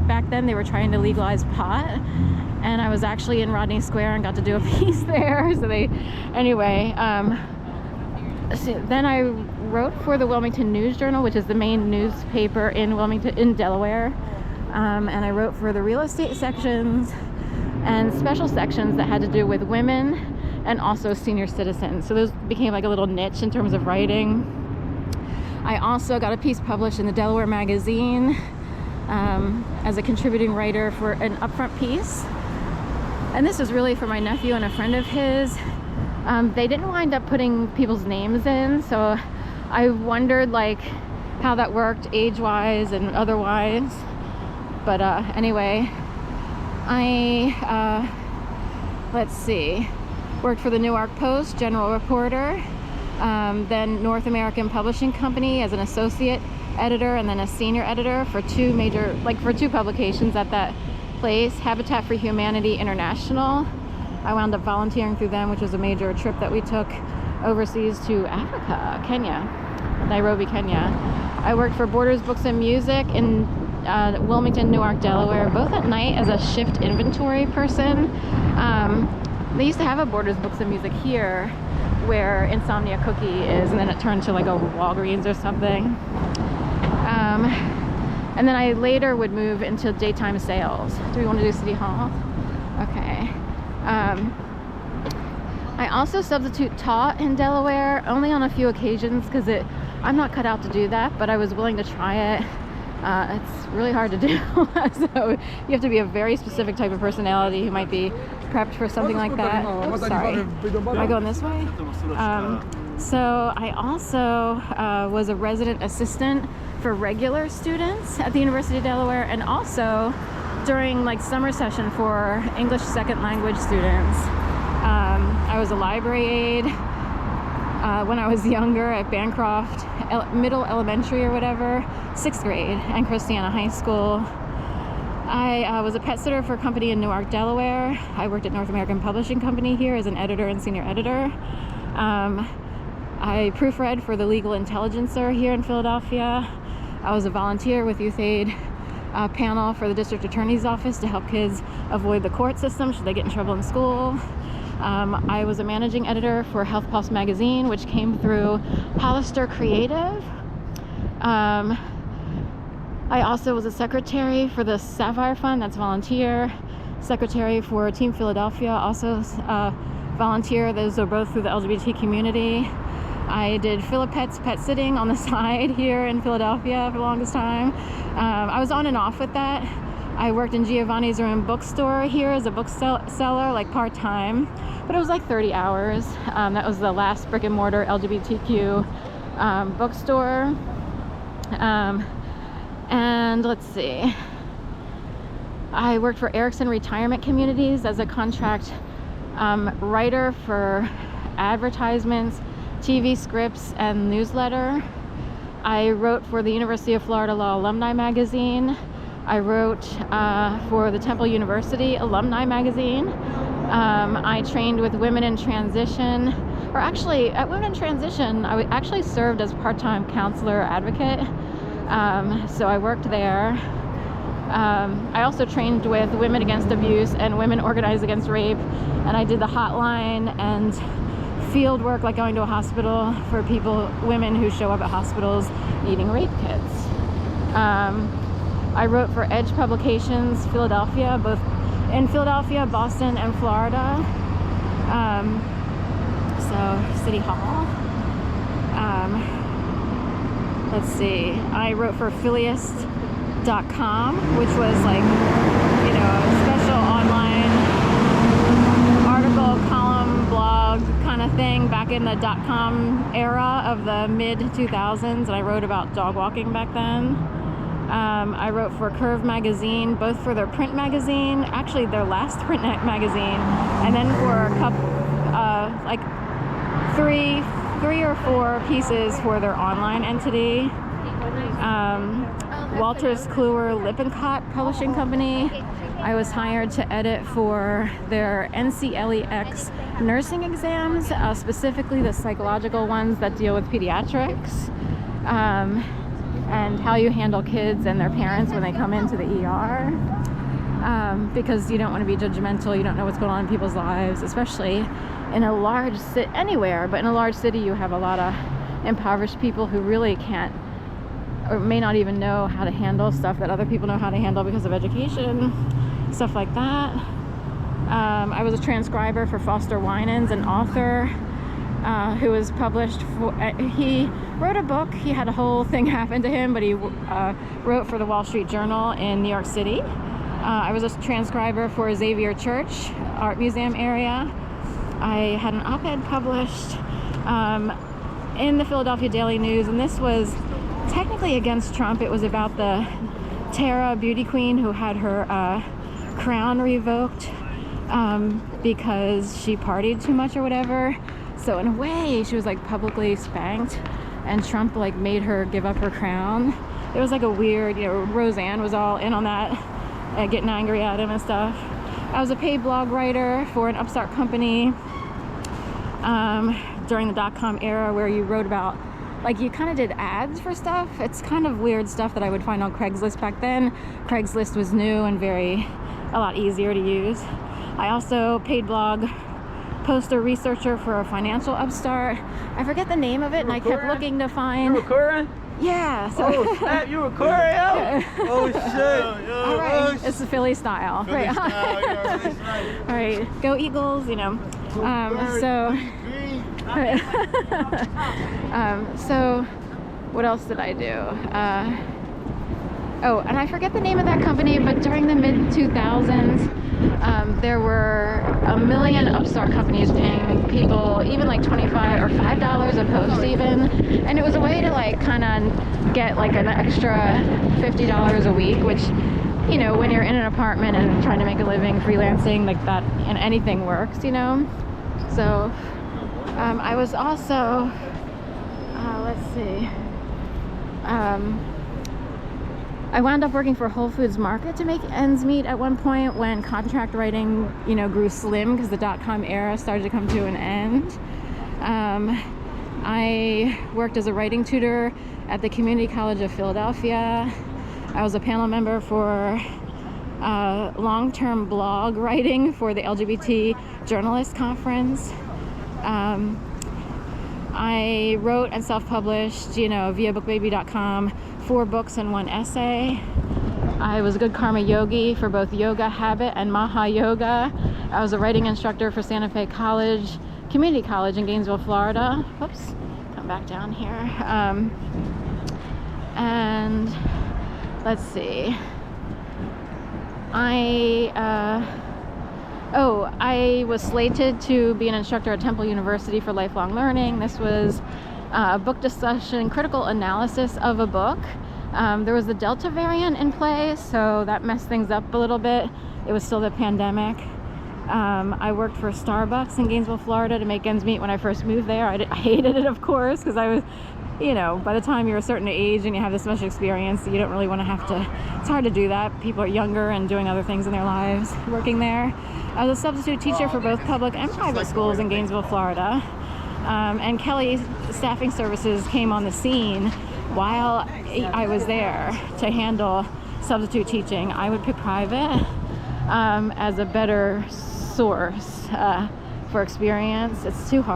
back then they were trying to legalize pot, and I was actually in Rodney Square and got to do a piece there. So anyway, so then I wrote for the Wilmington News Journal, which is the main newspaper in Wilmington, in Delaware, and I wrote for the real estate sections and special sections that had to do with women and also senior citizens. So those became like a little niche in terms of writing. I also got a piece published in the Delaware Magazine as a contributing writer for an upfront piece. And this was really for my nephew and a friend of his. They didn't wind up putting people's names in, so I wondered like how that worked age-wise and otherwise. But anyway, I let's see, worked for the Newark Post, general reporter, then North American Publishing Company as an associate editor, and then a senior editor for two publications at that place. Habitat for Humanity International. I wound up volunteering through them, which was a major trip that we took overseas to Africa, Kenya, Nairobi, Kenya. I worked for Borders Books and Music in Wilmington, Newark, Delaware, both at night as a shift inventory person. They used to have a Borders Books and Music here where Insomnia Cookie is, and then it turned to like a Walgreens or something. And then I later would move into daytime sales. Do we want to do City Hall? Okay. I also substitute taught in Delaware, only on a few occasions because I'm not cut out to do that, but I was willing to try it. It's really hard to do. So you have to be a very specific type of personality who might be prepped for something like that. Oops, sorry. Am I going this way? So I also was a resident assistant for regular students at the University of Delaware, and also during like summer session for English second language students. I was a library aide when I was younger at Bancroft Middle Elementary or whatever, 6th grade, and Christiana High School. I was a pet sitter for a company in Newark, Delaware. I worked at North American Publishing Company here as an editor and senior editor. I proofread for the Legal Intelligencer here in Philadelphia. I was a volunteer with Youth Aid panel for the District Attorney's Office to help kids avoid the court system should they get in trouble in school. I was a managing editor for Health Pulse magazine, which came through Hollister Creative. I also was a secretary for the Sapphire Fund, that's volunteer. Secretary for Team Philadelphia, also volunteer. Those are both through the LGBT community. I did Philipet's pet sitting on the side here in Philadelphia for the longest time. I was on and off with that. I worked in Giovanni's Room bookstore here as a bookseller, like part-time, but it was like 30 hours. That was the last brick and mortar LGBTQ bookstore. And let's see, I worked for Erickson Retirement Communities as a contract writer for advertisements, TV scripts, and newsletter. I wrote for the University of Florida Law Alumni Magazine. I wrote for the Temple University Alumni Magazine. I trained with Women in Transition, or actually at Women in Transition, I actually served as part-time counselor advocate. So I worked there. I also trained with Women Against Abuse and Women Organized Against Rape, and I did the hotline and field work, like going to a hospital for women who show up at hospitals needing rape kits. I wrote for Edge Publications Philadelphia, both in Philadelphia, Boston, and Florida. So City Hall. Let's see, I wrote for Phillyist.com, which was like, a special online article, column, blog kind of thing back in the .com era of the mid-2000s, and I wrote about dog walking back then. I wrote for Curve Magazine, both for their print magazine, actually their last print magazine, and then for a couple, like three or four pieces for their online entity. Walters Kluwer Lippincott Publishing Company. I was hired to edit for their NCLEX nursing exams, specifically the psychological ones that deal with pediatrics. and how you handle kids and their parents when they come into the ER, because you don't want to be judgmental. You don't know what's going on in people's lives, especially in a large city, anywhere, but in a large city you have a lot of impoverished people who really can't or may not even know how to handle stuff that other people know how to handle because of education, stuff like that. I was a transcriber for Foster Winans, an author who was published for, he wrote a book. He had a whole thing happen to him, but he wrote for the Wall Street Journal in New York City. I was a transcriber for Xavier Church Art Museum area. I had an op-ed published in the Philadelphia Daily News, and this was technically against Trump. It was about the Tara beauty queen who had her crown revoked because she partied too much or whatever. So in a way, she was like publicly spanked, and Trump like made her give up her crown. It was like a weird, you know, Roseanne was all in on that, getting angry at him and stuff. I was a paid blog writer for an upstart company during the .com era, where you wrote about, like, you kind of did ads for stuff. It's kind of weird stuff that I would find on Craigslist back then. Craigslist was new and a lot easier to use. I also paid blog poster researcher for a financial upstart. I forget the name of it, and I kept looking to find. You recording? Yeah. So oh snap! You recording? Oh shit! All right, it's the Philly style. Philly right. style, you know, that's right. All right, go Eagles! You know. So what else did I do? Oh, and I forget the name of that company, but during the mid-2000s, there were a million upstart companies paying people even like $25 or $5 a post even, and it was a way to like kind of get like an extra $50 a week, which, you know, when you're in an apartment and trying to make a living freelancing like that, and anything works, you know. So I was also let's see, I wound up working for Whole Foods Market to make ends meet at one point when contract writing, you know, grew slim because the .com era started to come to an end. I worked as a writing tutor at the Community College of Philadelphia. I was a panel member for long-term blog writing for the LGBT Journalist Conference. I wrote and self-published, you know, via bookbaby.com, 4 books and 1 essay. I was a good karma yogi for both Yoga Habit and Maha Yoga. I was a writing instructor for Santa Fe College, Community College in Gainesville, Florida. Whoops, come back down here. And let's see. I was slated to be an instructor at Temple University for lifelong learning. This was a book discussion, critical analysis of a book. There was the Delta variant in play, so that messed things up a little bit. It was still the pandemic. I worked for Starbucks in Gainesville, Florida to make ends meet when I first moved there. I hated it, of course, because I was, you know, by the time you're a certain age and you have this much experience, you don't really want to have to, it's hard to do that. People are younger and doing other things in their lives working there. I was a substitute teacher for both public and private schools in Gainesville, Florida. And Kelly Staffing Services came on the scene while I was there to handle substitute teaching. I would pick private as a better source for experience. It's too hard.